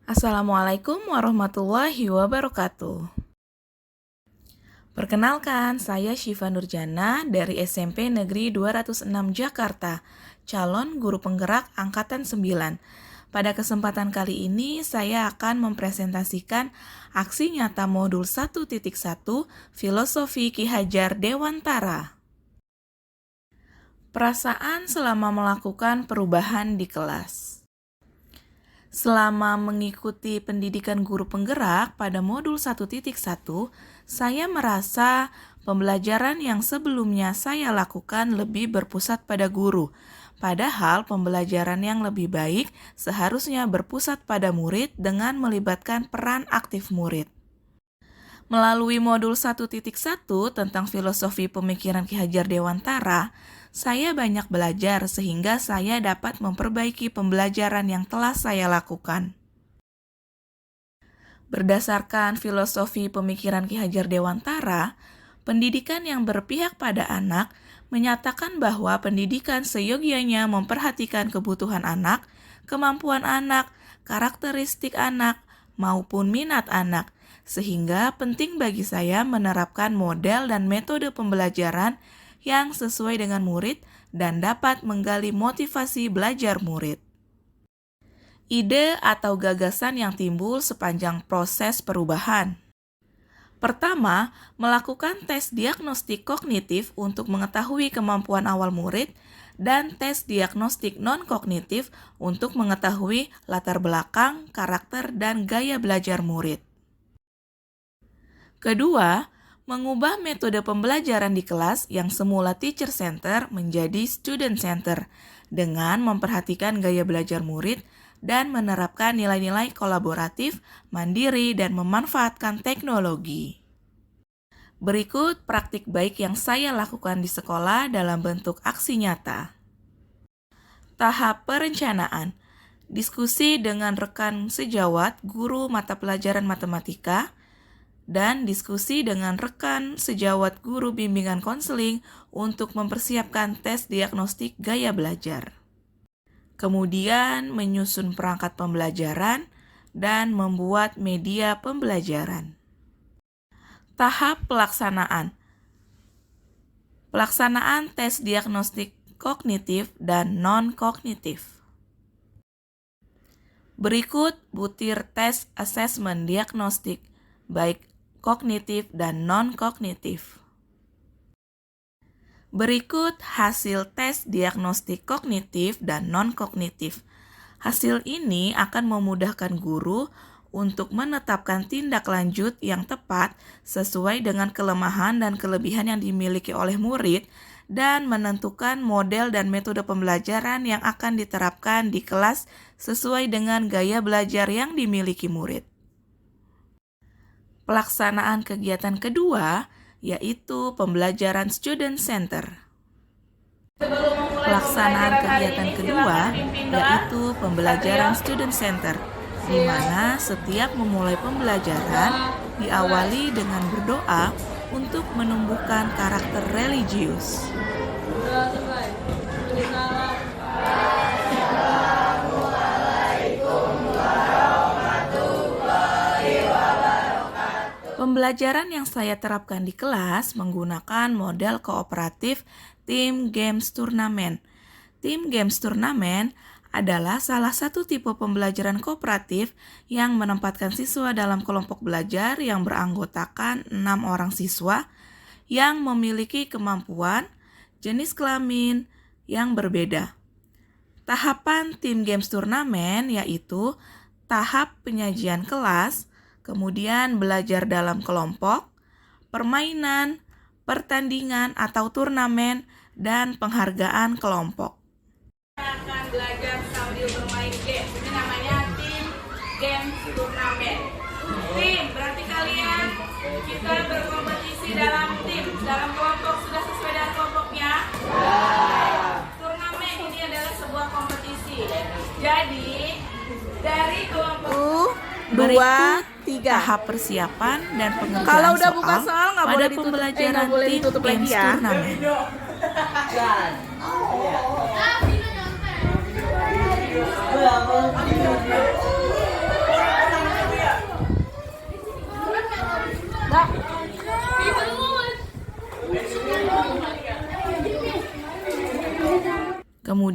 Assalamualaikum warahmatullahi wabarakatuh. Perkenalkan, saya Syifa Nurjana dari SMP Negeri 206 Jakarta, calon guru penggerak Angkatan 9. Pada kesempatan kali ini, saya akan mempresentasikan aksi nyata modul 1.1 Filosofi Ki Hajar Dewantara. Perasaan selama melakukan perubahan di kelas. Selama mengikuti pendidikan guru penggerak pada modul 1.1, saya merasa pembelajaran yang sebelumnya saya lakukan lebih berpusat pada guru. Padahal pembelajaran yang lebih baik seharusnya berpusat pada murid dengan melibatkan peran aktif murid. Melalui modul 1.1 tentang filosofi pemikiran Ki Hajar Dewantara, saya banyak belajar sehingga saya dapat memperbaiki pembelajaran yang telah saya lakukan. Berdasarkan filosofi pemikiran Ki Hajar Dewantara, pendidikan yang berpihak pada anak menyatakan bahwa pendidikan seyogianya memperhatikan kebutuhan anak, kemampuan anak, karakteristik anak, maupun minat anak, sehingga penting bagi saya menerapkan model dan metode pembelajaran yang sesuai dengan murid dan dapat menggali motivasi belajar murid. Ide atau gagasan yang timbul sepanjang proses perubahan. Pertama, melakukan tes diagnostik kognitif untuk mengetahui kemampuan awal murid dan tes diagnostik non-kognitif untuk mengetahui latar belakang, karakter, dan gaya belajar murid. Kedua, mengubah metode pembelajaran di kelas yang semula teacher center menjadi student center dengan memperhatikan gaya belajar murid dan menerapkan nilai-nilai kolaboratif, mandiri, dan memanfaatkan teknologi. Berikut praktik baik yang saya lakukan di sekolah dalam bentuk aksi nyata. Tahap perencanaan. Diskusi dengan rekan sejawat guru mata pelajaran matematika dan diskusi dengan rekan sejawat guru bimbingan konseling untuk mempersiapkan tes diagnostik gaya belajar. Kemudian menyusun perangkat pembelajaran dan membuat media pembelajaran. Tahap pelaksanaan. Pelaksanaan tes diagnostik kognitif dan non-kognitif. Berikut butir tes asesmen diagnostik, baik kognitif dan non-kognitif. Berikut hasil tes diagnostik kognitif dan non-kognitif. Hasil ini akan memudahkan guru untuk menetapkan tindak lanjut yang tepat sesuai dengan kelemahan dan kelebihan yang dimiliki oleh murid dan menentukan model dan metode pembelajaran yang akan diterapkan di kelas sesuai dengan gaya belajar yang dimiliki murid. Pelaksanaan kegiatan kedua yaitu pembelajaran student center. Pelaksanaan kegiatan kedua yaitu pembelajaran student center, di mana setiap memulai pembelajaran diawali dengan berdoa untuk menumbuhkan karakter religius. Pembelajaran yang saya terapkan di kelas menggunakan model kooperatif Team Games Turnamen. Team Games Turnamen adalah salah satu tipe pembelajaran kooperatif yang menempatkan siswa dalam kelompok belajar yang beranggotakan 6 orang siswa yang memiliki kemampuan, jenis kelamin yang berbeda. Tahapan Team Games Turnamen yaitu tahap penyajian kelas, kemudian belajar dalam kelompok, permainan, pertandingan atau turnamen, dan penghargaan kelompok. Akan belajar sambil bermain game. Ini namanya Team Games Turnamen. Tim, berarti kalian kita berkompetisi dalam tim, dalam kelompok. Sudah sesuai dengan kelompoknya? Turnamen ini adalah sebuah kompetisi. Jadi, dari kelompok Berikut tahap persiapan dan pengerjaan Kalau udah buka soal soal nggak pada boleh ditutup, pembelajaran nggak boleh Team ditutup lagi Games ya. Turnamen.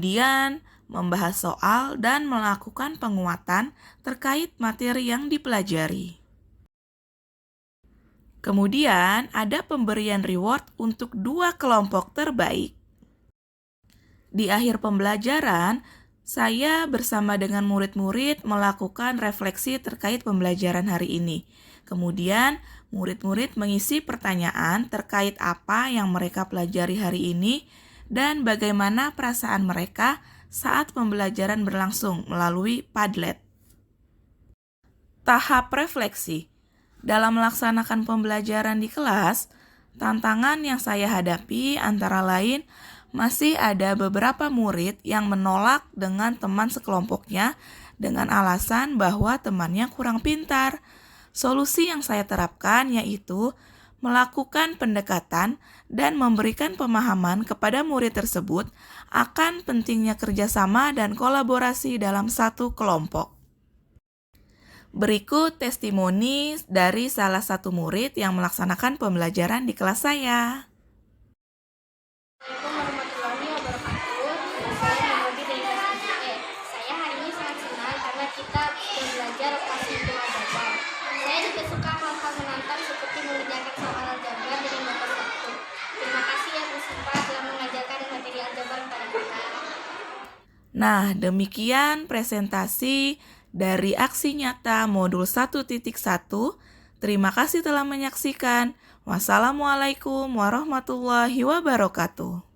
Kemudian, membahas soal dan melakukan penguatan terkait materi yang dipelajari. Kemudian, ada pemberian reward untuk 2 kelompok terbaik. Di akhir pembelajaran, saya bersama dengan murid-murid melakukan refleksi terkait pembelajaran hari ini. Kemudian, murid-murid mengisi pertanyaan terkait apa yang mereka pelajari hari ini dan bagaimana perasaan mereka saat pembelajaran berlangsung melalui Padlet. Tahap refleksi. Dalam melaksanakan pembelajaran di kelas, tantangan yang saya hadapi antara lain masih ada beberapa murid yang menolak dengan teman sekelompoknya dengan alasan bahwa temannya kurang pintar. Solusi yang saya terapkan yaitu melakukan pendekatan dan memberikan pemahaman kepada murid tersebut akan pentingnya kerjasama dan kolaborasi dalam satu kelompok. Berikut testimoni dari salah satu murid yang melaksanakan pembelajaran di kelas saya. Assalamualaikum warahmatullahi wabarakatuh. Saya Nurmadi dari kelas 7E. Saya hari ini sangat senang karena kita belajar operasi hitung aljabar. Saya juga suka hal-hal menantang seperti mengerjakan soal aljabar dengan batas waktu. Terima kasih ya Bu Sipa telah mengajarkan materi aljabar kepada kita. Nah, demikian presentasi dari aksi nyata modul 1.1. Terima kasih telah menyaksikan. Wassalamualaikum warahmatullahi wabarakatuh.